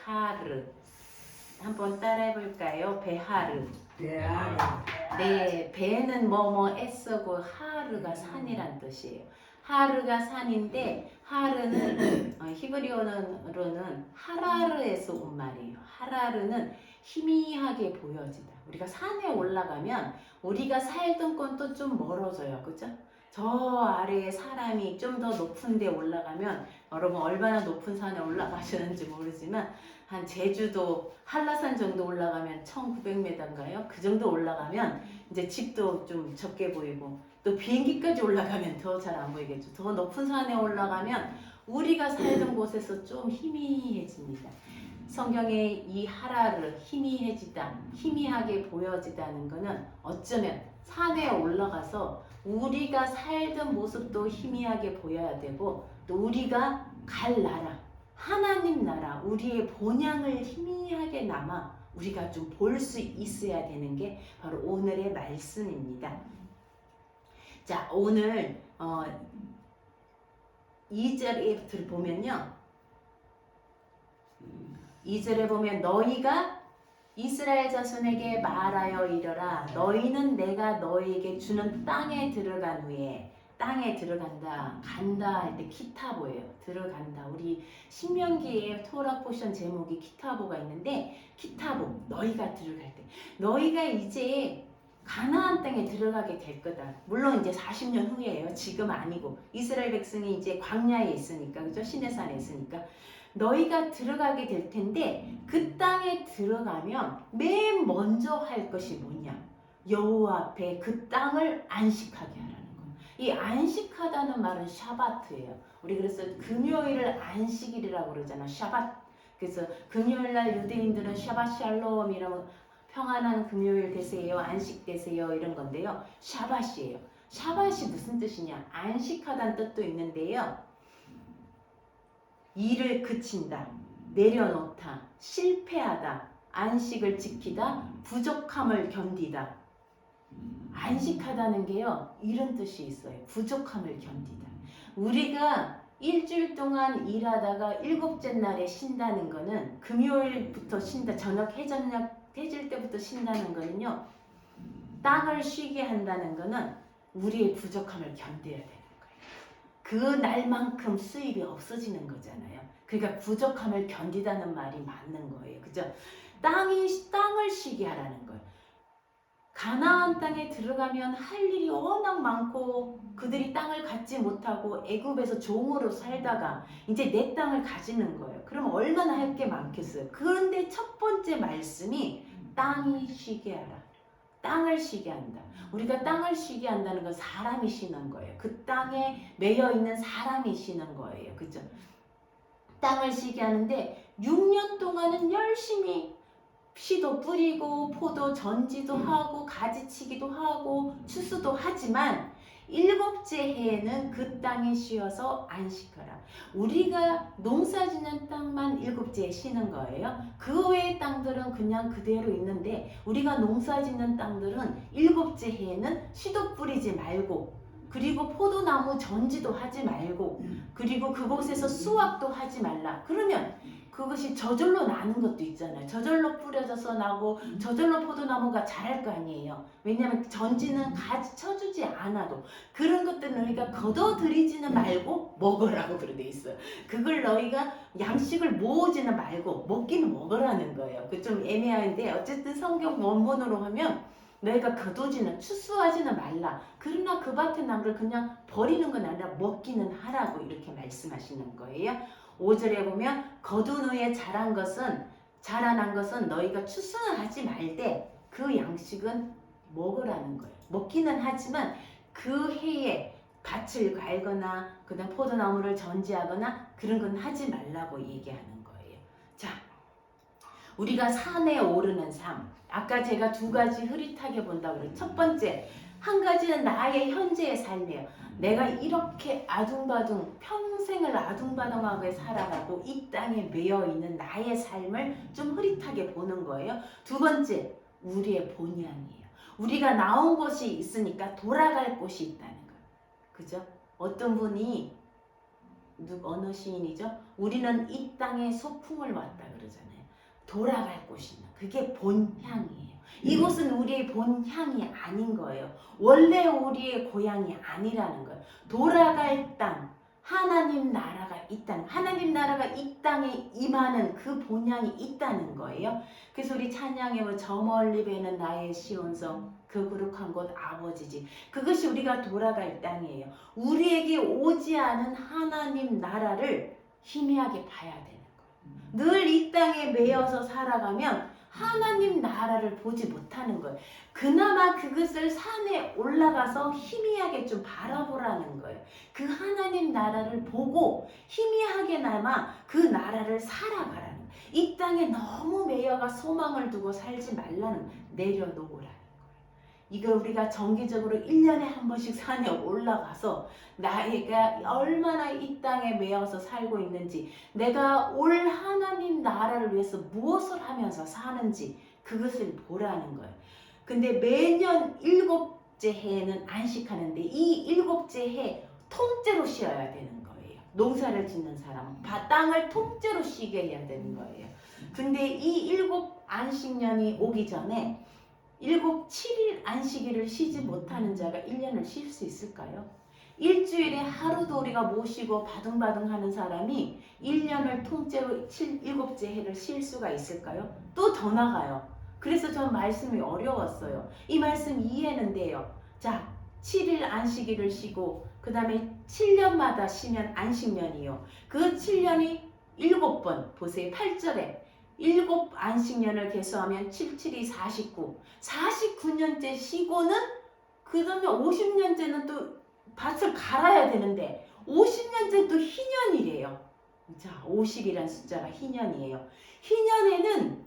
베하르. 한번 따라해 볼까요? 베하르. 배하르. 네, 배는 뭐뭐 애쓰고 하르가 산이란 뜻이에요. 하르가 산인데 하르는 히브리어로는 하라르에서 온 말이에요. 하라르는 희미하게 보여지다. 우리가 산에 올라가면 우리가 살던 곳도 좀 멀어져요. 그죠? 저 아래에 사람이 좀 더 높은 데 올라가면 여러분 얼마나 높은 산에 올라가시는지 모르지만 한 제주도 한라산 정도 올라가면 1900m인가요? 그 정도 올라가면 이제 집도 좀 적게 보이고 또 비행기까지 올라가면 더 잘 안 보이겠죠. 더 높은 산에 올라가면 우리가 살던 곳에서 좀 희미해집니다. 성경에 이 하라를 희미해지다, 희미하게 보여지다는 것은 어쩌면 산에 올라가서 우리가 살던 모습도 희미하게 보여야 되고 또 우리가 갈 나라, 하나님 나라, 우리의 본향을 희미하게 남아 우리가 좀 볼 수 있어야 되는 게 바로 오늘의 말씀입니다. 자, 오늘 2절에 보면요. 2절에 보면 너희가 이스라엘 자손에게 말하여 이르라. 너희는 내가 너희에게 주는 땅에 들어간 후에 땅에 들어간다, 간다 할 때 키타보예요. 들어간다. 우리 신명기에 토라 포션 제목이 키타보가 있는데 키타보, 너희가 들어갈 때 너희가 이제 가나안 땅에 들어가게 될 거다. 물론 이제 40년 후예요. 지금 아니고 이스라엘 백성이 이제 광야에 있으니까, 그죠? 시내산에 있으니까 너희가 들어가게 될 텐데 그 땅에 들어가면 맨 먼저 할 것이 뭐냐? 여호와 앞에 그 땅을 안식하게 하라는 거예요. 이 안식하다는 말은 샤바트예요. 우리 그래서 금요일을 안식일이라고 그러잖아. 샤bat. 그래서 금요일 날 유대인들은 샤bat 샬롬이라고 평안한 금요일 되세요, 안식 되세요 이런 건데요. 샤밧이에요. 샤밧이 무슨 뜻이냐? 안식하다는 뜻도 있는데요. 일을 그친다, 내려놓다, 실패하다, 안식을 지키다, 부족함을 견디다. 안식하다는 게요, 이런 뜻이 있어요. 부족함을 견디다. 우리가 일주일 동안 일하다가 일곱째 날에 쉰다는 거는 금요일부터 쉰다, 저녁 해질 때부터 쉰다는 거는요, 땅을 쉬게 한다는 거는 우리의 부족함을 견뎌야 되는 거예요. 그 날만큼 수입이 없어지는 거잖아요. 그러니까 부족함을 견디다는 말이 맞는 거예요. 그죠? 땅을 쉬게 하라는 거예요. 가나안 땅에 들어가면 할 일이 워낙 많고 그들이 땅을 갖지 못하고 애굽에서 종으로 살다가 이제 내 땅을 가지는 거예요. 그럼 얼마나 할 게 많겠어요. 그런데 첫 번째 말씀이 땅이 쉬게 하라. 땅을 쉬게 한다. 우리가 땅을 쉬게 한다는 건 사람이 쉬는 거예요. 그 땅에 매여 있는 사람이 쉬는 거예요. 그죠? 땅을 쉬게 하는데 6년 동안은 열심히 씨도 뿌리고 포도 전지도 하고 가지치기도 하고 추수도 하지만 일곱째 해에는 그 땅에 쉬어서 안식하라. 우리가 농사짓는 땅만 일곱째에 쉬는 거예요. 그 외의 땅들은 그냥 그대로 있는데 우리가 농사짓는 땅들은 일곱째 해에는 씨도 뿌리지 말고 그리고 포도나무 전지도 하지 말고 그리고 그곳에서 수확도 하지 말라. 그러면 그것이 저절로 나는 것도 있잖아요. 저절로 뿌려져서 나고 저절로 포도나무가 자랄 거 아니에요. 왜냐하면 전지는 가지 쳐주지 않아도 그런 것들은 너희가 거둬들이지는 말고 먹으라고 그렇게 돼 있어요. 그걸 너희가 양식을 모으지는 말고 먹기는 먹으라는 거예요. 그 좀 애매한데 어쨌든 성경 원본으로 하면 너희가 거두지는 추수하지는 말라. 그러나 그 밭에 난 걸 그냥 버리는 건 아니라 먹기는 하라고 이렇게 말씀하시는 거예요. 5절에 보면 거둔 후에 자라난 것은 너희가 추수는 하지 말되 그 양식은 먹으라는 거예요. 먹기는 하지만 그 해에 밭을 갈거나 그다음 포도나무를 전지하거나 그런 건 하지 말라고 얘기하는 거예요. 자, 우리가 산에 오르는 삶. 아까 제가 두 가지 흐릿하게 본다고 그랬죠. 첫 번째, 한 가지는 나의 현재의 삶이에요. 내가 이렇게 아둥바둥 평생을 아둥바둥하게 살아가고 이 땅에 매여 있는 나의 삶을 좀 흐릿하게 보는 거예요. 두 번째, 우리의 본향이에요. 우리가 나온 곳이 있으니까 돌아갈 곳이 있다는 거예요. 그죠? 어떤 분이 어느 시인이죠? 우리는 이 땅에 소풍을 왔다 그러잖아요. 돌아갈 곳이냐. 그게 본향이에요. 이곳은 우리의 본향이 아닌 거예요. 원래 우리의 고향이 아니라는 거예요. 돌아갈 땅, 하나님 나라가 있다는, 하나님 나라가 이 땅에 임하는 그 본향이 있다는 거예요. 그래서 우리 찬양에 뭐 저 멀리 배는 나의 시온성, 그 거룩한 곳 아버지지. 그것이 우리가 돌아갈 땅이에요. 우리에게 오지 않은 하나님 나라를 희미하게 봐야 되는 거예요. 늘 이 땅에 매여서 살아가면 하나님 나라를 보지 못하는 거예요. 그나마 그것을 산에 올라가서 희미하게 좀 바라보라는 거예요. 그 하나님 나라를 보고 희미하게나마 그 나라를 살아가라는 거예요. 이 땅에 너무 매여가 소망을 두고 살지 말라는, 내려놓으라는 거예요. 이거 우리가 정기적으로 1년에 한 번씩 산에 올라가서 나이가 얼마나 이 땅에 매여서 살고 있는지, 내가 올 하나님 나라를 위해서 무엇을 하면서 사는지 그것을 보라는 거예요. 근데 매년 7째 해에는 안식하는데 이 7째 해 통째로 쉬어야 되는 거예요. 농사를 짓는 사람은 땅을 통째로 쉬게 해야 되는 거예요. 근데 이 7안식년이 오기 전에 7일 안식일을 쉬지 못하는 자가 1년을 쉴 수 있을까요? 일주일에 하루도 우리가 못 쉬고 바둥바둥 하는 사람이 1년을 통째로 7째 해를 쉴 수가 있을까요? 또 더 나가요. 그래서 전 말씀이 어려웠어요. 이 말씀 이해는 돼요. 자, 7일 안식일을 쉬고 그 다음에 7년마다 쉬면 안식년이요. 그 7년이 7번 보세요. 8절에 7 안식년을 계수하면 7, 7이 49. 49년째 쉬고는 그 다음에 50년째는 또 밭을 갈아야 되는데 50년째 또 희년이래요. 자, 50이란 숫자가 희년이에요. 희년에는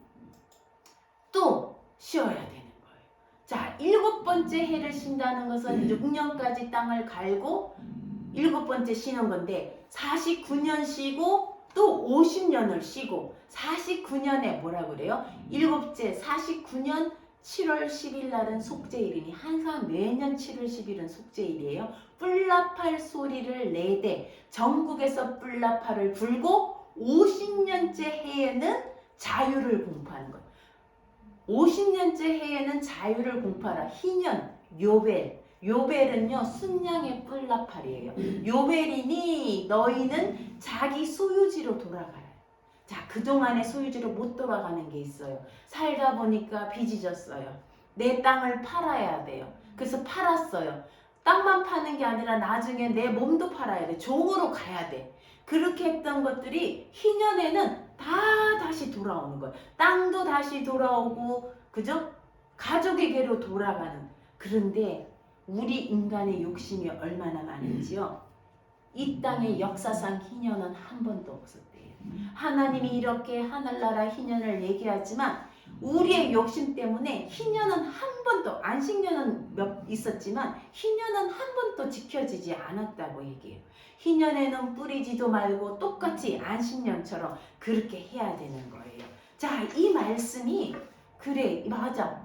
또 쉬어야 되는 거예요. 자, 7번째 해를 쉰다는 것은 6년까지 땅을 갈고 7번째 쉬는 건데 49년 쉬고 또 50년을 쉬고 49년에 뭐라 그래요? 7째 49년 7월 10일 날은 속죄일이니 항상 매년 7월 10일은 속죄일이에요. 뿔나팔 소리를 내되 전국에서 뿔나팔을 불고 50년째 해에는 자유를 공포하는 거예요. 50년째 해에는 자유를 공포하라. 희년, 요벨. 요벨은요 순양의 뿔나팔이에요. 요벨이니 너희는 자기 소유지로 돌아가라. 자, 그동안의 소유지로 못 돌아가는 게 있어요. 살다 보니까 빚이 졌어요. 내 땅을 팔아야 돼요. 그래서 팔았어요. 땅만 파는 게 아니라 나중에 내 몸도 팔아야 돼. 종으로 가야 돼. 그렇게 했던 것들이 희년에는 다 다시 돌아오는 거예요. 땅도 다시 돌아오고, 그죠? 가족에게로 돌아가는. 그런데 우리 인간의 욕심이 얼마나 많은지요. 이 땅의 역사상 희년은 한 번도 없었대요. 하나님이 이렇게 하늘나라 희년을 얘기하지만 우리의 욕심 때문에 희년은 한 번도, 안식년은 몇 있었지만 희년은 한 번도 지켜지지 않았다고 얘기해요. 희년에는 뿌리지도 말고 똑같이 안식년처럼 그렇게 해야 되는 거예요. 자, 이 말씀이 그래, 맞아.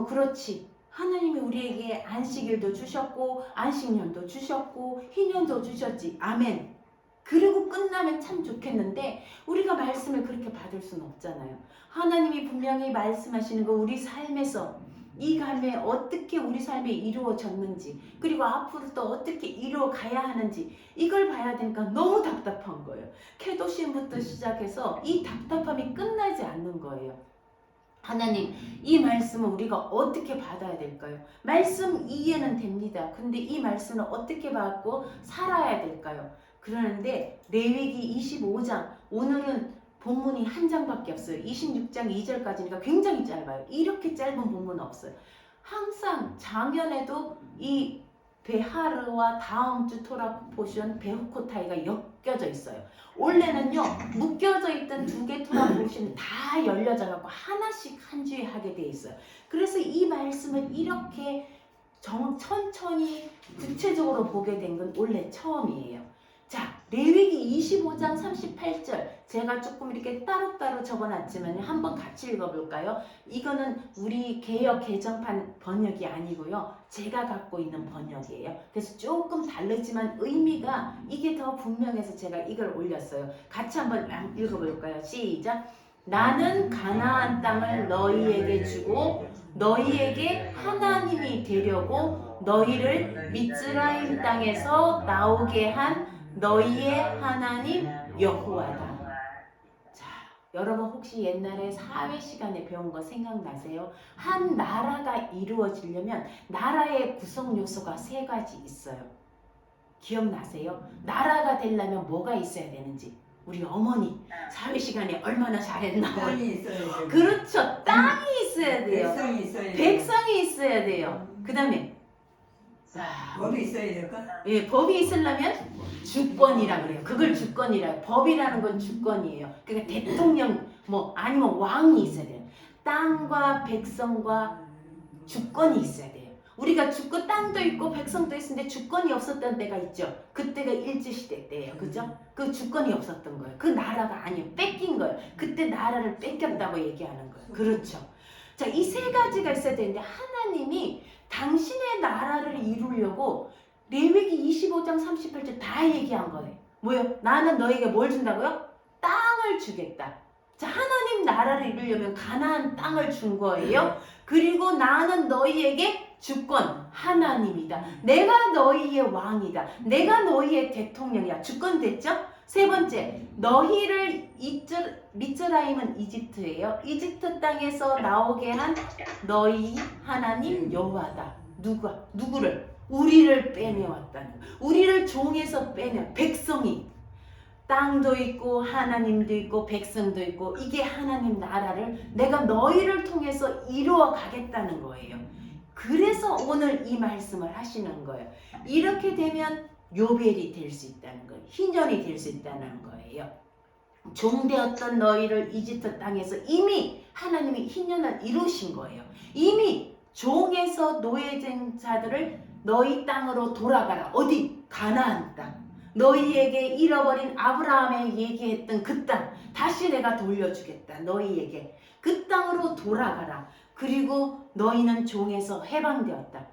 그렇지. 하나님이 우리에게 안식일도 주셨고 안식년도 주셨고 희년도 주셨지. 아멘. 그리고 끝나면 참 좋겠는데 우리가 말씀을 그렇게 받을 수는 없잖아요. 하나님이 분명히 말씀하시는 거 우리 삶에서 이 감에 어떻게 우리 삶에 이루어졌는지, 그리고 앞으로 또 어떻게 이루어가야 하는지 이걸 봐야 되니까 너무 답답한 거예요. 계도신부터 시작해서 이 답답함이 끝나지 않는 거예요. 하나님, 이 말씀을 우리가 어떻게 받아야 될까요? 말씀 이해는 됩니다. 근데 이 말씀을 어떻게 받고 살아야 될까요? 그러는데 레위기 25장, 오늘은 본문이 한 장밖에 없어요. 26장 2절까지니까 굉장히 짧아요. 이렇게 짧은 본문은 없어요. 항상 작년에도 이 베하르와 다음 주 토라 포션 베후코타이가 엮여져 있어요. 원래는요 묶여져 있던 두 개 토라 포션이 다 열려져 갖고 하나씩 한 주에 하게 돼 있어요. 그래서 이 말씀을 이렇게 천천히 구체적으로 보게 된 건 원래 처음이에요. 자, 레위기 25장 38절 제가 조금 이렇게 따로따로 적어놨지만 한번 같이 읽어볼까요? 이거는 우리 개역 개정판 번역이 아니고요. 제가 갖고 있는 번역이에요. 그래서 조금 다르지만 의미가 이게 더 분명해서 제가 이걸 올렸어요. 같이 한번 읽어볼까요? 시작! 나는 가나안 땅을 너희에게 주고 너희에게 하나님이 되려고 너희를 미스라임 땅에서 나오게 한 너희의 하나님 여호와다. 자, 여러분 혹시 옛날에 사회 시간에 배운 거 생각나세요? 한 나라가 이루어지려면 나라의 구성 요소가 세 가지 있어요. 기억나세요? 나라가 되려면 뭐가 있어야 되는지. 우리 어머니 사회 시간에 얼마나 잘했나. 땅이 있어야 돼요. 그렇죠. 땅이 있어야 돼요. 백성이 있어야 돼요. 백성이 있어야 돼요. 그 다음에 법이 있어야 될까? 예, 법이 있으려면 주권이라 그래요. 그걸 주권이라. 법이라는 건 주권이에요. 그러니까 대통령 뭐 아니면 왕이 있어야 돼요. 땅과 백성과 주권이 있어야 돼요. 우리가 주권 땅도 있고 백성도 있었는데 주권이 없었던 때가 있죠. 그때가 일제시대 때예요. 그죠? 그 주권이 없었던 거예요. 그 나라가 아니에요. 뺏긴 거예요. 그때 나라를 뺏겼다고 얘기하는 거예요. 그렇죠. 자, 이 세 가지가 있어야 되는데 하나님이 당신의 나라를 이루려고 레위기 25장 38절 다 얘기한 거예요. 뭐요? 나는 너에게 뭘 준다고요? 땅을 주겠다. 자, 하나님 나라를 이루려면 가나안 땅을 준 거예요. 그리고 나는 너희에게 주권 하나님이다. 내가 너희의 왕이다. 내가 너희의 대통령이야. 주권 됐죠? 세 번째, 너희를 미스라임은 이집트예요. 이집트 땅에서 나오게 한 너희 하나님 여호와다. 누구를? 우리를 빼내왔다는 거예요. 우리를 종에서 빼내. 백성이 땅도 있고 하나님도 있고 백성도 있고 이게 하나님 나라를 내가 너희를 통해서 이루어 가겠다는 거예요. 그래서 오늘 이 말씀을 하시는 거예요. 이렇게 되면 요벨이 될 수 있다는 거예요. 희년이 될 수 있다는 거예요. 종되었던 너희를 이집트 땅에서 이미 하나님이 희년을 이루신 거예요. 이미 종에서 노예된 자들을 너희 땅으로 돌아가라. 어디? 가나안 땅. 너희에게 잃어버린 아브라함에 얘기했던 그 땅 다시 내가 돌려주겠다. 너희에게 그 땅으로 돌아가라. 그리고 너희는 종에서 해방되었다.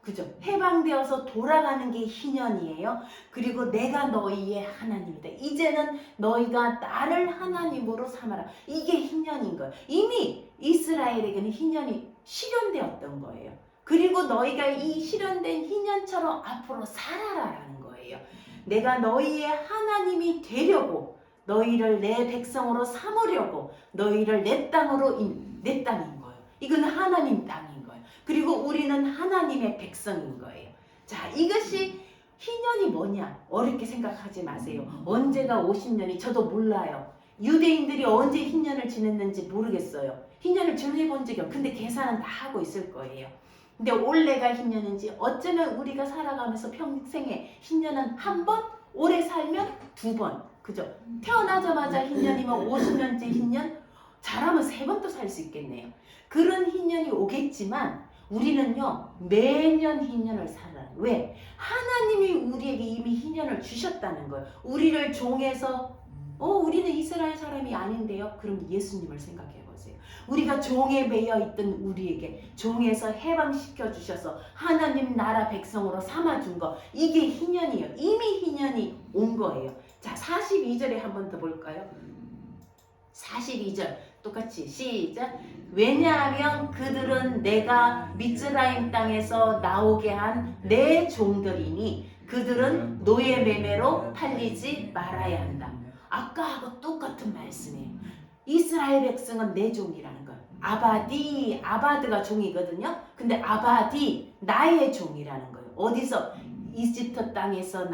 그죠? 해방되어서 돌아가는 게 희년이에요. 그리고 내가 너희의 하나님이다. 이제는 너희가 나를 하나님으로 삼아라. 이게 희년인 거예요. 이미 이스라엘에게는 희년이 실현되었던 거예요. 그리고 너희가 이 실현된 희년처럼 앞으로 살아라라는 거예요. 내가 너희의 하나님이 되려고 너희를 내 백성으로 삼으려고 너희를 내 땅인 거예요. 이건 하나님 땅인 거예요. 그리고 우리는 하나님의 백성인 거예요. 자, 이것이 희년이 뭐냐? 어렵게 생각하지 마세요. 언제가 50년이 저도 몰라요. 유대인들이 언제 희년을 지냈는지 모르겠어요. 희년을 지내본 적이 없어요. 근데 계산은 다 하고 있을 거예요. 근데 올해가 희년인지 어쩌면 우리가 살아가면서 평생에 희년은 한 번, 오래 살면 두 번. 그죠? 태어나자마자 희년이면 50년째 희년, 잘하면 세 번도 살 수 있겠네요. 그런 희년이 오겠지만 우리는요 매년 희년을 살아요. 왜? 하나님이 우리에게 이미 희년을 주셨다는 거예요. 우리를 종에서 우리는 이스라엘 사람이 아닌데요. 그럼 예수님을 생각해 보세요. 우리가 종에 매여 있던 우리에게 종에서 해방시켜 주셔서 하나님 나라 백성으로 삼아준 거 이게 희년이에요. 이미 희년이 온 거예요. 자, 42절에 한 번 더 볼까요? 42절 똑같이 시작. 왜냐하면 그들은 내가 미스라임 땅에서 나오게 한 내 종들이니 그들은 노예 매매로 팔리지 말아야 한다. 아까하고 똑같은 말씀이에요. 이스라엘 백성은 내 종이라는 거예요. 아바드가 종이거든요. 근데 아바디 나의 종이라는 거예요. 어디서? 이집트 땅에서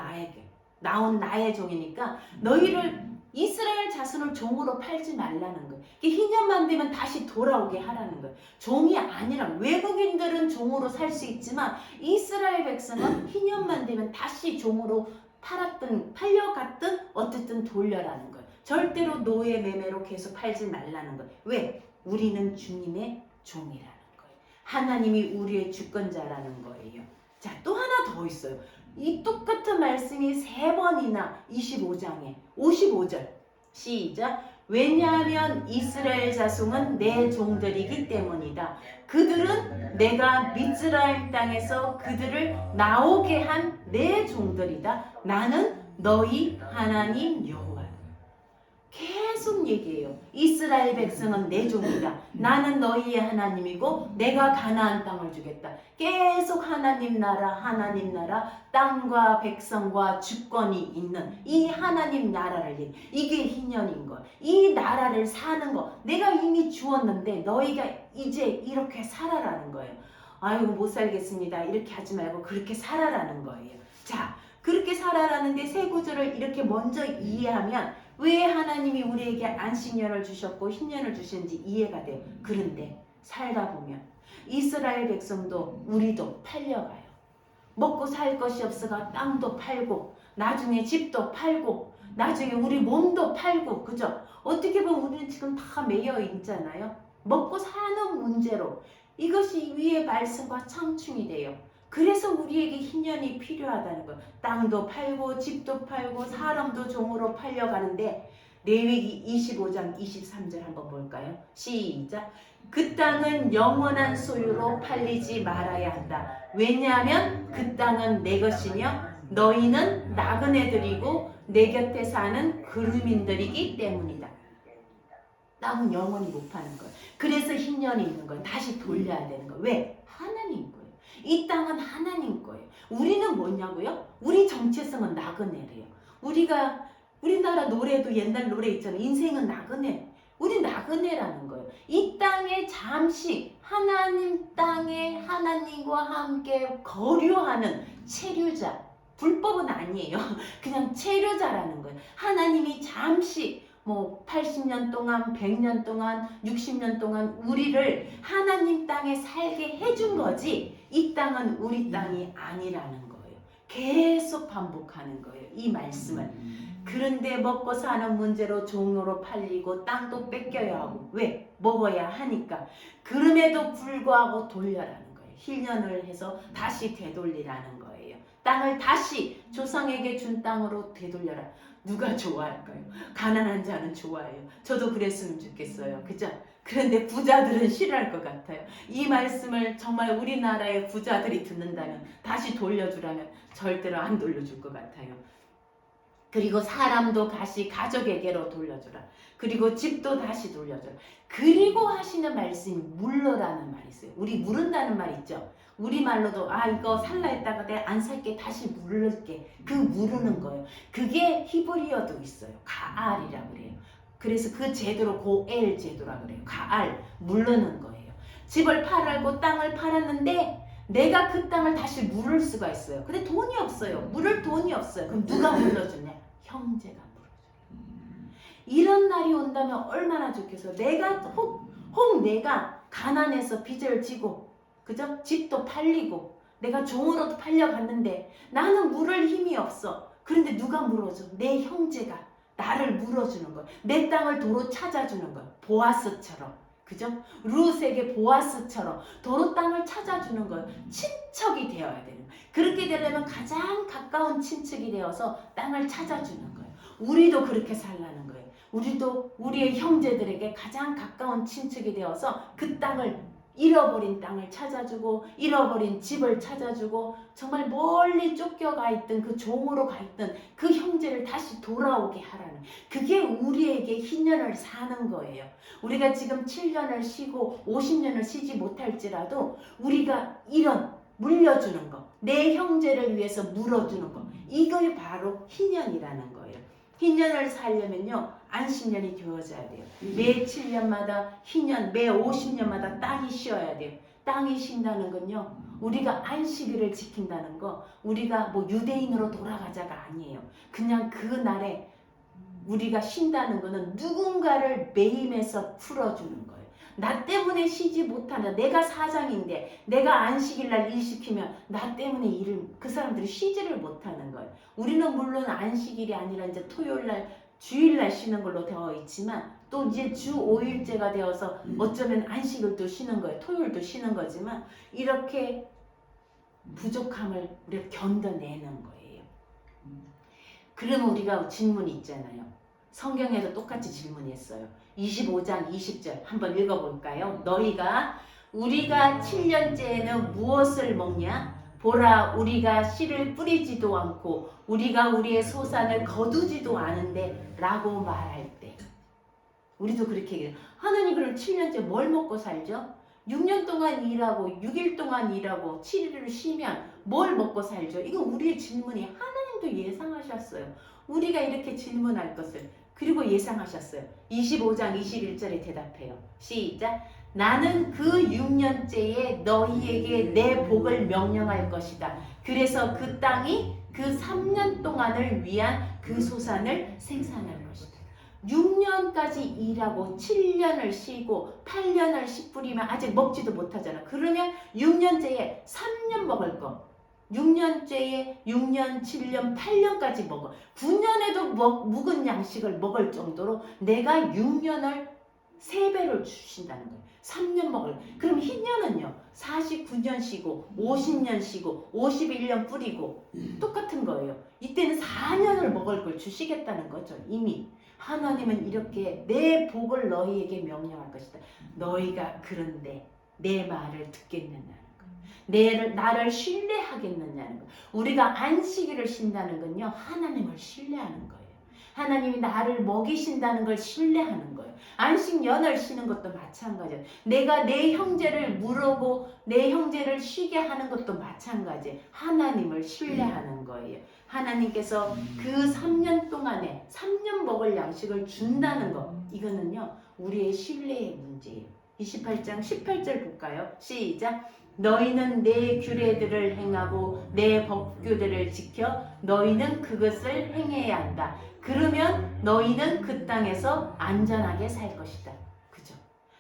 나온 나의 종이니까 너희를 이스라엘 자손을 종으로 팔지 말라는 거예요. 희년만 되면 다시 돌아오게 하라는 거예요. 종이 아니라 외국인들은 종으로 살 수 있지만 이스라엘 백성은 희년만 되면 다시 종으로 팔려갔든 어쨌든 돌려라는 거예요. 절대로 노예 매매로 계속 팔지 말라는 거예요. 왜? 우리는 주님의 종이라는 거예요. 하나님이 우리의 주권자라는 거예요. 자, 또 하나 더 있어요. 이 똑같은 말씀이 3번이나 25장에 55절 시작. 왜냐하면 이스라엘 자손은 내 종들이기 때문이다. 그들은 내가 미스라임 땅에서 그들을 나오게 한 내 종들이다. 나는 너희 하나님 여호와. 계속 얘기해요. 이스라엘 백성은 내 종이다. 나는 너희의 하나님이고 내가 가나안 땅을 주겠다. 계속 하나님 나라, 땅과 백성과 주권이 있는 이 하나님 나라를 얘기해. 이게 희년인 거. 이 나라를 사는 거. 내가 이미 주었는데 너희가 이제 이렇게 살아라는 거예요. 아이고 못 살겠습니다. 이렇게 하지 말고 그렇게 살아라는 거예요. 자, 그렇게 살아라는데 세 구절을 이렇게 먼저 이해하면 왜 하나님이 우리에게 안식년을 주셨고 흰년을 주셨는지 이해가 돼요. 그런데 살다 보면 이스라엘 백성도 우리도 팔려가요. 먹고 살 것이 없어가 땅도 팔고 나중에 집도 팔고 나중에 우리 몸도 팔고 그죠? 어떻게 보면 우리는 지금 다 매여 있잖아요. 먹고 사는 문제로 이것이 위의 말씀과 창충이 돼요. 그래서 우리에게 희년이 필요하다는 거예요. 땅도 팔고 집도 팔고 사람도 종으로 팔려가는데 레위기 25장 23절 한번 볼까요? 시작. 그 땅은 영원한 소유로 팔리지 말아야 한다. 왜냐하면 그 땅은 내 것이며 너희는 나그네들이고 내 곁에 사는 그루민들이기 때문이다. 땅은 영원히 못 파는 거예요. 그래서 희년이 있는 거예요. 다시 돌려야 되는 거예요. 왜? 하나님 거예요. 이 땅은 하나님 거예요. 우리는 뭐냐고요? 우리 정체성은 나그네래요. 우리나라 노래도 옛날 노래 있잖아요. 인생은 나그네. 우리 나그네라는 거예요. 이 땅에 잠시 하나님 땅에 하나님과 함께 거류하는 체류자. 불법은 아니에요. 그냥 체류자라는 거예요. 하나님이 잠시 80년 동안, 100년 동안, 60년 동안 우리를 하나님 땅에 살게 해준 거지 이 땅은 우리 땅이 아니라는 거예요. 계속 반복하는 거예요. 이 말씀을. 그런데 먹고 사는 문제로 종으로 팔리고 땅도 뺏겨야 하고 왜? 먹어야 하니까. 그럼에도 불구하고 돌려라는 거예요. 희년을 해서 다시 되돌리라는 거예요. 땅을 다시 조상에게 준 땅으로 되돌려라. 누가 좋아할까요? 가난한 자는 좋아해요. 저도 그랬으면 좋겠어요. 그죠? 그런데 부자들은 싫어할 것 같아요. 이 말씀을 정말 우리나라의 부자들이 듣는다면 다시 돌려주라면 절대로 안 돌려줄 것 같아요. 그리고 사람도 다시 가족에게로 돌려주라. 그리고 집도 다시 돌려주라. 그리고 하시는 말씀이 물러라는 말이 있어요. 우리 물은다는 말 있죠. 우리말로도 이거 살라 했다가 내가 안 살게 다시 물을게. 그 물으는 거예요. 그게 히브리어도 있어요. 가알이라고 그래요. 그래서 그 제도로 고엘 제도라고 그래요. 가알, 물르는 거예요. 집을 팔고 땅을 팔았는데 내가 그 땅을 다시 물을 수가 있어요. 근데 돈이 없어요. 물을 돈이 없어요. 그럼 누가 물러주냐? 형제가 물어줘요. 이런 날이 온다면 얼마나 좋겠어. 내가 혹 내가 가난해서 빚을 지고 그죠? 집도 팔리고 내가 종으로도 팔려갔는데 나는 물을 힘이 없어. 그런데 누가 물어줘? 내 형제가 나를 물어주는 거야. 내 땅을 도로 찾아주는 거야. 보아스처럼. 그죠? 룻에게 보아스처럼 도로 땅을 찾아주는 거예요. 친척이 되어야 되는 거예요. 그렇게 되려면 가장 가까운 친척이 되어서 땅을 찾아주는 거예요. 우리도 그렇게 살라는 거예요. 우리도 우리의 형제들에게 가장 가까운 친척이 되어서 그 땅을 잃어버린 땅을 찾아주고 잃어버린 집을 찾아주고 정말 멀리 쫓겨가 있던 그 종으로 가 있던 그 형제를 다시 돌아오게 하라는 그게 우리에게 희년을 사는 거예요. 우리가 지금 7년을 쉬고 50년을 쉬지 못할지라도 우리가 이런 물려주는 거, 내 형제를 위해서 물어주는 거, 이걸 바로 희년이라는 거예요. 희년을 살려면요 안식년이 되어져야 돼요. 매 7년마다 희년, 매 50년마다 땅이 쉬어야 돼요. 땅이 쉰다는 건요 우리가 안식일을 지킨다는 거, 우리가 유대인으로 돌아가자가 아니에요. 그냥 그 날에 우리가 쉰다는 거는 누군가를 매임해서 풀어주는 거예요. 나 때문에 쉬지 못하는, 내가 사장인데 내가 안식일날 일 시키면 나 때문에 그 사람들이 쉬지를 못하는 거예요. 우리는 물론 안식일이 아니라 이제 토요일날 주일날 쉬는 걸로 되어 있지만 또 이제 주 5일째가 되어서 어쩌면 안식일도 쉬는 거예요. 토요일도 쉬는 거지만 이렇게 부족함을 우리가 견뎌내는 거예요. 그러면 우리가 질문이 있잖아요. 성경에도 똑같이 질문했어요. 25장 20절 한번 읽어볼까요? 우리가 7년째에는 무엇을 먹냐? 보라, 우리가 씨를 뿌리지도 않고 우리가 우리의 소산을 거두지도 않은데 라고 말할 때 우리도 그렇게 얘기해요. 하나님 그럼 7년째 뭘 먹고 살죠? 6년 동안 일하고 6일 동안 일하고 7일을 쉬면 뭘 먹고 살죠? 이거 우리의 질문이 하나님도 예상하셨어요. 우리가 이렇게 질문할 것을. 그리고 예상하셨어요. 25장 21절에 대답해요. 시작. 나는 그 6년째에 너희에게 내 복을 명령할 것이다. 그래서 그 땅이 그 3년 동안을 위한 그 소산을 생산할 것이다. 6년까지 일하고 7년을 쉬고 8년을 씨 뿌리면 아직 먹지도 못하잖아. 그러면 6년째에 3년 먹을 거. 6년째에 6년, 7년, 8년까지 먹어. 9년에도 묵은 양식을 먹을 정도로 내가 6년을 3배를 주신다는 거예요. 3년 먹을. 그럼 흰년은요. 49년 쉬고 50년 쉬고 51년 뿌리고 똑같은 거예요. 이때는 4년을 먹을 걸 주시겠다는 거죠. 이미. 하나님은 이렇게 내 복을 너희에게 명령할 것이다. 너희가 그런데 내 말을 듣겠느냐는 거예요. 나를 신뢰하겠느냐는 거예요. 우리가 안식일을 쉰다는 건요. 하나님을 신뢰하는 거예요. 하나님이 나를 먹이신다는 걸 신뢰하는 거예요. 안식년을 쉬는 것도 마찬가지예요. 내가 내 형제를 물어고 내 형제를 쉬게 하는 것도 마찬가지예요. 하나님을 신뢰하는 거예요. 하나님께서 그 3년 동안에 3년 먹을 양식을 준다는 거, 이거는요 우리의 신뢰의 문제예요. 28장 18절 볼까요? 시작. 너희는 내 규례들을 행하고 내 법규들을 지켜 너희는 그것을 행해야 한다. 그러면 너희는 그 땅에서 안전하게 살 것이다. 그죠?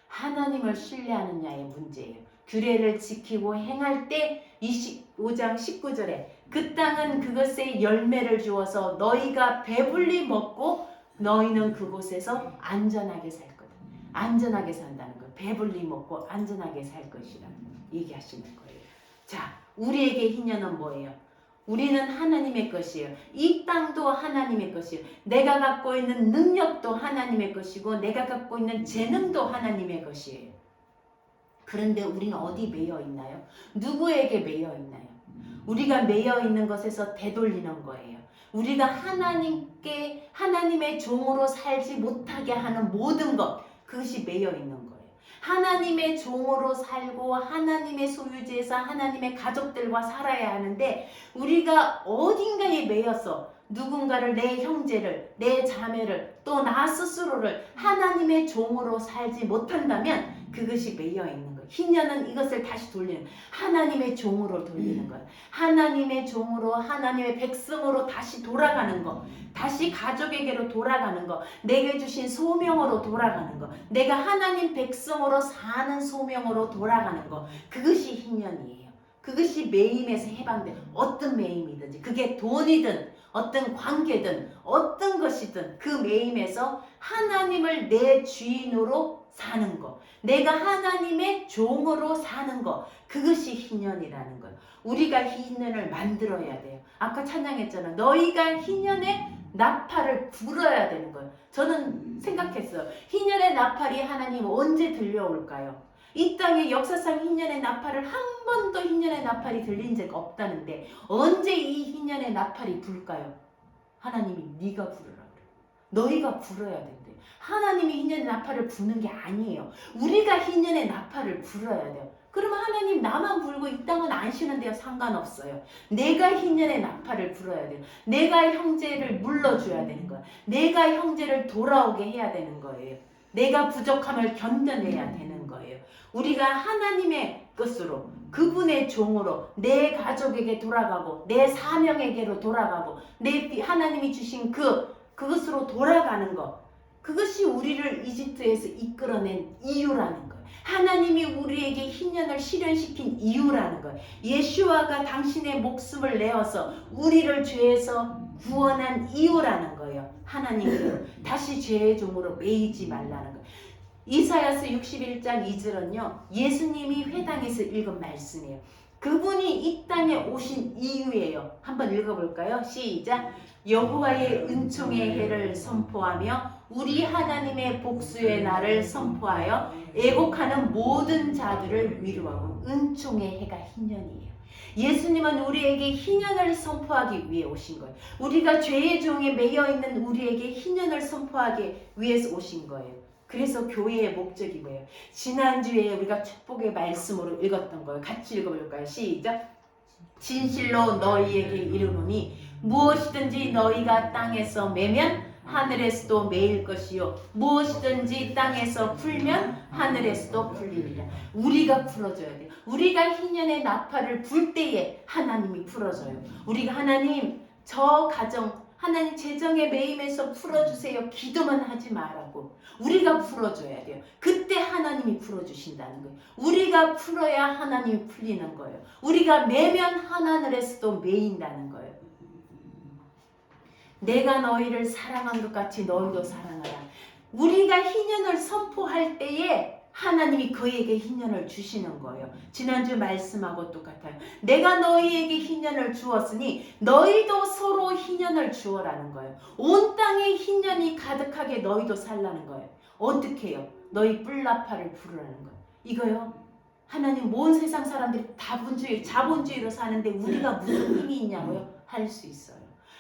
하나님을 신뢰하느냐의 문제예요. 규례를 지키고 행할 때 25장 19절에 그 땅은 그것의 열매를 주어서 너희가 배불리 먹고 너희는 그곳에서 안전하게 살 거다. 안전하게 산다는 거. 배불리 먹고 안전하게 살 것이라 얘기하시는 거예요. 자, 우리에게 희년은 뭐예요? 우리는 하나님의 것이에요. 이 땅도 하나님의 것이에요. 내가 갖고 있는 능력도 하나님의 것이고 내가 갖고 있는 재능도 하나님의 것이에요. 그런데 우리는 어디 매여 있나요? 누구에게 매여 있나요? 우리가 매여 있는 것에서 되돌리는 거예요. 우리가 하나님께 하나님의 종으로 살지 못하게 하는 모든 것, 그것이 매여 있는 거예요. 하나님의 종으로 살고 하나님의 소유지에서 하나님의 가족들과 살아야 하는데 우리가 어딘가에 매여서 누군가를, 내 형제를, 내 자매를, 또 나 스스로를 하나님의 종으로 살지 못한다면 그것이 매여 있는 거예요. 희년은 이것을 다시 돌리는 거예요. 하나님의 종으로 돌리는 거예요. 하나님의 종으로, 하나님의 백성으로 다시 돌아가는 거. 다시 가족에게로 돌아가는 거. 내게 주신 소명으로 돌아가는 거. 내가 하나님 백성으로 사는 소명으로 돌아가는 거. 그것이 희년이에요. 그것이 매임에서 해방된 어떤 매임이든지, 그게 돈이든 어떤 관계든 어떤 것이든 그 매임에서 하나님을 내 주인으로 사는 거, 내가 하나님의 종으로 사는 거, 그것이 희년이라는 거예요. 우리가 희년을 만들어야 돼요. 아까 찬양했잖아. 너희가 희년의 나팔을 불어야 되는 거예요. 저는 생각했어요. 희년의 나팔이 하나님 언제 들려올까요? 이 땅의 역사상 희년의 나팔을 한 번도 희년의 나팔이 들린 적 없다는데 언제 이 희년의 나팔이 불까요? 하나님이 네가 부르라 그래요. 너희가 불어야 된대. 하나님이 희년의 나팔을 부는 게 아니에요. 우리가 희년의 나팔을 불어야 돼요. 그러면 하나님 나만 불고 이 땅은 안 쉬는데요. 상관없어요. 내가 희년의 나팔을 불어야 돼요. 내가 형제를 물러줘야 되는 거예요. 내가 형제를 돌아오게 해야 되는 거예요. 내가 부족함을 견뎌내야 되는 거예요. 우리가 하나님의 것으로, 그분의 종으로 내 가족에게 돌아가고 내 사명에게로 돌아가고 내 하나님이 주신 그것으로 돌아가는 것, 그것이 우리를 이집트에서 이끌어낸 이유라는 거예요. 하나님이 우리에게 희년을 실현시킨 이유라는 거예요. 예수아가 당신의 목숨을 내어서 우리를 죄에서 구원한 이유라는 거예요. 하나님께로 다시 죄의 종으로 매이지 말라는 거예요. 이사야서 61장 2절은요. 예수님이 회당에서 읽은 말씀이에요. 그분이 이 땅에 오신 이유예요. 한번 읽어볼까요? 시작. 여호와의 은총의 해를 선포하며 우리 하나님의 복수의 날을 선포하여 애곡하는 모든 자들을 위로하고. 은총의 해가 희년이에요. 예수님은 우리에게 희년을 선포하기 위해 오신 거예요. 우리가 죄의 종에 매여 있는 우리에게 희년을 선포하기 위해서 오신 거예요. 그래서 교회의 목적이 뭐예요? 지난주에 우리가 축복의 말씀으로 읽었던 거예요. 같이 읽어볼까요? 시작. 진실로 너희에게 이르노니 무엇이든지 너희가 땅에서 매면 하늘에서도 매일 것이요 무엇이든지 땅에서 풀면 하늘에서도 풀리리라. 우리가 풀어줘야 돼요. 우리가 희년의 나팔을 불 때에 하나님이 풀어줘요. 우리가 하나님 저 가정 하나님 재정에 매임해서 풀어주세요. 기도만 하지 말라고 우리가 풀어줘야 돼요. 그때 하나님이 풀어주신다는 거예요. 우리가 풀어야 하나님이 풀리는 거예요. 우리가 매면 하늘에서도 매인다는 거예요. 내가 너희를 사랑한 것 같이 너희도 사랑하라. 우리가 희년을 선포할 때에 하나님이 그에게 희년을 주시는 거예요. 지난주 말씀하고 똑같아요. 내가 너희에게 희년을 주었으니 너희도 서로 희년을 주어라는 거예요. 온 땅에 희년이 가득하게 너희도 살라는 거예요. 어떻게 해요? 너희 뿔나팔을 부르라는 거예요. 이거요. 하나님 온 세상 사람들이 자본주의로 사는데 우리가 무슨 힘이 있냐고요? 할 수 있어요.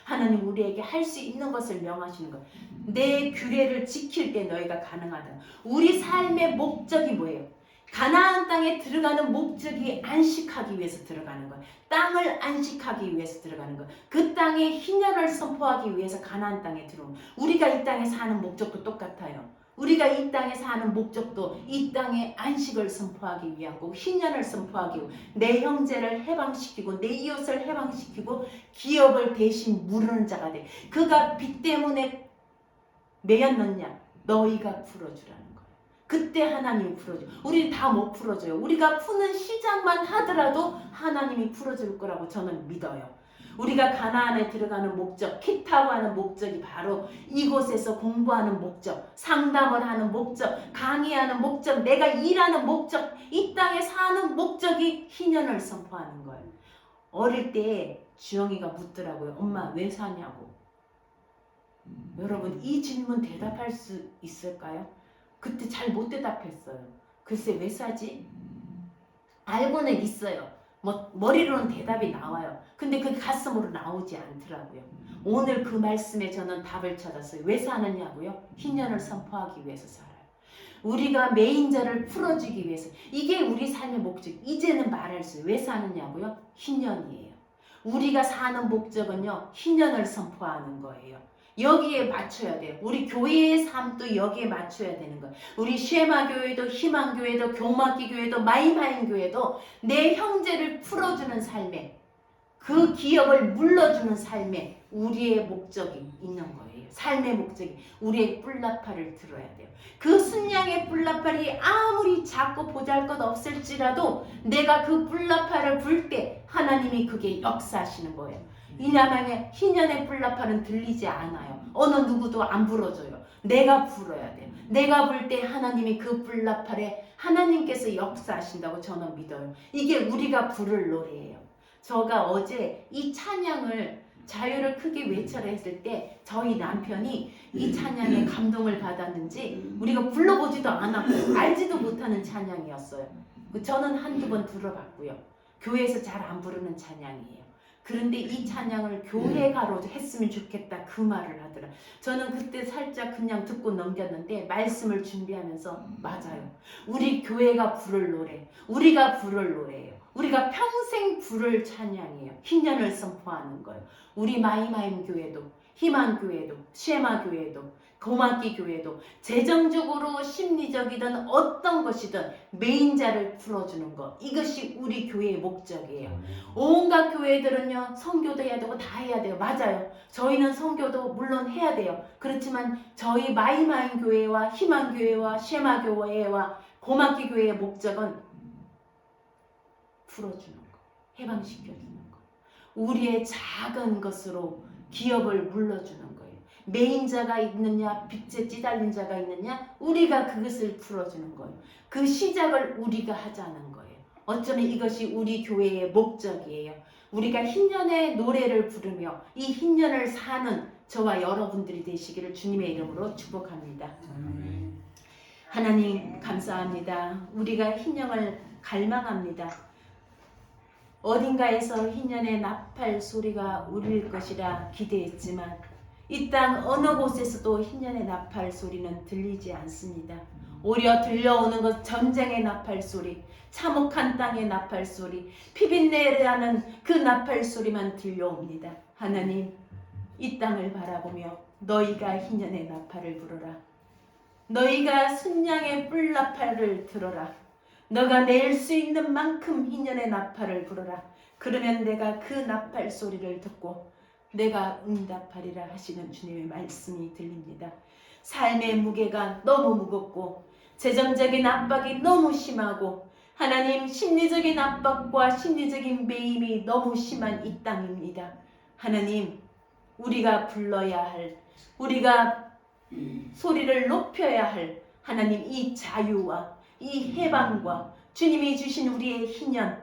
하나님 우리에게 할 수 있는 것을 명하시는 거예요. 내 규례를 지킬 때 너희가 가능하다. 우리 삶의 목적이 뭐예요? 가나안 땅에 들어가는 목적이 안식하기 위해서 들어가는 거예요. 땅을 안식하기 위해서 들어가는 거예요. 그 땅에 희년을 선포하기 위해서 가나안 땅에 들어오는 우리가 이 땅에 사는 목적도 똑같아요. 우리가 이 땅에 사는 목적도 이 땅에 안식을 선포하기 위한 거고 희년을 선포하기 위해 내 형제를 해방시키고 내 이웃을 해방시키고 기업을 대신 물르는 자가 돼. 그가 빚 때문에 매였느냐? 너희가 풀어주라는 거예요. 그때 하나님이 풀어줘. 우리 다 못 풀어줘요. 우리가 푸는 시작만 하더라도 하나님이 풀어줄 거라고 저는 믿어요. 우리가 가나안에 들어가는 목적, 키타고 하는 목적이 바로 이곳에서 공부하는 목적, 상담을 하는 목적, 강의하는 목적, 내가 일하는 목적, 이 땅에 사는 목적이 희년을 선포하는 거예요. 어릴 때 주영이가 묻더라고요. 엄마 왜 사냐고. 여러분 이 질문 대답할 수 있을까요? 그때 잘 못 대답했어요. 글쎄 왜 사지? 알고는 있어요. 머리로는 대답이 나와요. 근데 그게 가슴으로 나오지 않더라고요. 오늘 그 말씀에 저는 답을 찾았어요. 왜 사느냐고요? 희년을 선포하기 위해서 살아요. 우리가 매인자를 풀어주기 위해서. 이게 우리 삶의 목적. 이제는 말할 수 있어요. 왜 사느냐고요? 희년이에요. 우리가 사는 목적은요. 희년을 선포하는 거예요. 여기에 맞춰야 돼요. 우리 교회의 삶도 여기에 맞춰야 되는 거예요. 우리 쉐마 교회도 희망교회도 교마기 교회도 마이마인 교회도 내 형제를 풀어주는 삶에 그 기업을 물러주는 삶에 우리의 목적이 있는 거예요. 삶의 목적이 우리의 뿔나팔을 들어야 돼요. 그 순양의 뿔나팔이 아무리 작고 보잘것없을지라도 내가 그 뿔나팔을 불 때 하나님이 그게 역사하시는 거예요. 이 나만의 희년의 뿔나팔은 들리지 않아요. 어느 누구도 안 불어줘요. 내가 불어야 돼요. 내가 불 때 하나님이 그 뿔나팔에 하나님께서 역사하신다고 저는 믿어요. 이게 우리가 부를 노래예요. 제가 어제 이 찬양을 자유를 크게 외쳐라 했을 때 저희 남편이 이 찬양에 감동을 받았는지 우리가 불러보지도 않았고 알지도 못하는 찬양이었어요. 저는 한두 번 들어봤고요. 교회에서 잘 안 부르는 찬양이에요. 그런데 이 찬양을 교회 가로 했으면 좋겠다 그 말을 하더라. 저는 그때 살짝 그냥 듣고 넘겼는데 말씀을 준비하면서 맞아요. 우리 교회가 부를 노래, 우리가 부를 노래예요. 우리가 평생 부를 찬양이에요. 희년을 선포하는 거예요. 우리 마이마임 교회도 희망교회도 쉐마교회도 고맙기 교회도 재정적으로 심리적이든 어떤 것이든 매인자를 풀어주는 것, 이것이 우리 교회의 목적이에요. 온갖 교회들은요 선교도 해야 되고 다 해야 돼요. 맞아요. 저희는 선교도 물론 해야 돼요. 그렇지만 저희 마이마인 교회와 희망교회와 쉐마교회와 고맙기 교회의 목적은 풀어주는 거, 해방시켜주는 거, 우리의 작은 것으로 기업을 물러주는 거예요. 매인자가 있느냐 빚에 찌달린 자가 있느냐 우리가 그것을 풀어주는 거예요. 그 시작을 우리가 하자는 거예요. 어쩌면 이것이 우리 교회의 목적이에요. 우리가 희년의 노래를 부르며 이 희년을 사는 저와 여러분들이 되시기를 주님의 이름으로 축복합니다. 하나님 감사합니다. 우리가 희년을 갈망합니다. 어딘가에서 희년의 나팔 소리가 울릴 것이라 기대했지만 이 땅 어느 곳에서도 흰년의 나팔 소리는 들리지 않습니다. 오히려 들려오는 것 전쟁의 나팔 소리, 참혹한 땅의 나팔 소리, 피빈내라는 그 나팔 소리만 들려옵니다. 하나님, 이 땅을 바라보며 너희가 흰년의 나팔을 불어라. 너희가 순양의 뿔나팔을 들어라. 너가 낼 수 있는 만큼 흰년의 나팔을 불어라. 그러면 내가 그 나팔 소리를 듣고 내가 응답하리라 하시는 주님의 말씀이 들립니다. 삶의 무게가 너무 무겁고 재정적인 압박이 너무 심하고 하나님 심리적인 압박과 심리적인 매임이 너무 심한 이 땅입니다. 하나님, 우리가 불러야 할, 우리가 소리를 높여야 할 하나님 이 자유와 이 해방과 주님이 주신 우리의 희년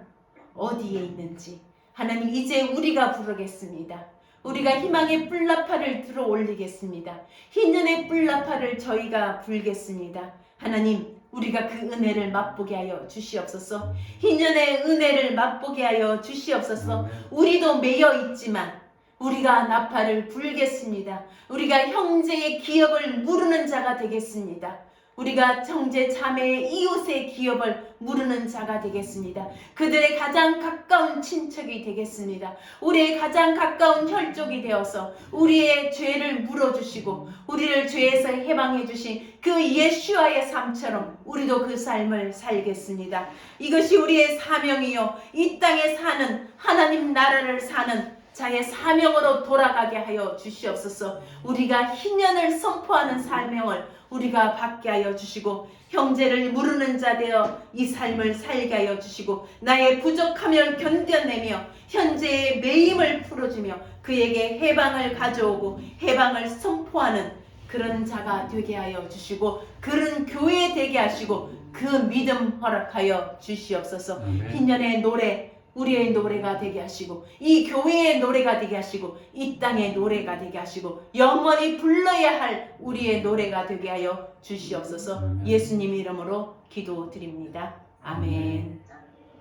어디에 있는지 하나님 이제 우리가 부르겠습니다. 우리가 희망의 뿔나팔을 들어 올리겠습니다. 희년의 뿔나팔을 저희가 불겠습니다. 하나님, 우리가 그 은혜를 맛보게 하여 주시옵소서. 희년의 은혜를 맛보게 하여 주시옵소서. 우리도 매여 있지만 우리가 나팔을 불겠습니다. 우리가 형제의 기업을 무르는 자가 되겠습니다. 우리가 형제 자매의 이웃의 기업을 무르는 자가 되겠습니다. 그들의 가장 가까운 친척이 되겠습니다. 우리의 가장 가까운 혈족이 되어서 우리의 죄를 물어주시고 우리를 죄에서 해방해 주신 그 예수와의 삶처럼 우리도 그 삶을 살겠습니다. 이것이 우리의 사명이요, 이 땅에 사는 하나님 나라를 사는 자의 사명으로 돌아가게 하여 주시옵소서. 우리가 희년을 선포하는 사명을 우리가 받게 하여 주시고 형제를 무르는 자 되어 이 삶을 살게 하여 주시고 나의 부족함을 견뎌내며 현재의 매임을 풀어주며 그에게 해방을 가져오고 해방을 선포하는 그런 자가 되게 하여 주시고 그런 교회 되게 하시고 그 믿음 허락하여 주시옵소서. 희년의 노래 우리의 노래가 되게 하시고 이 교회의 노래가 되게 하시고 이 땅의 노래가 되게 하시고 영원히 불러야 할 우리의 노래가 되게 하여 주시옵소서. 예수님 이름으로 기도드립니다. 아멘.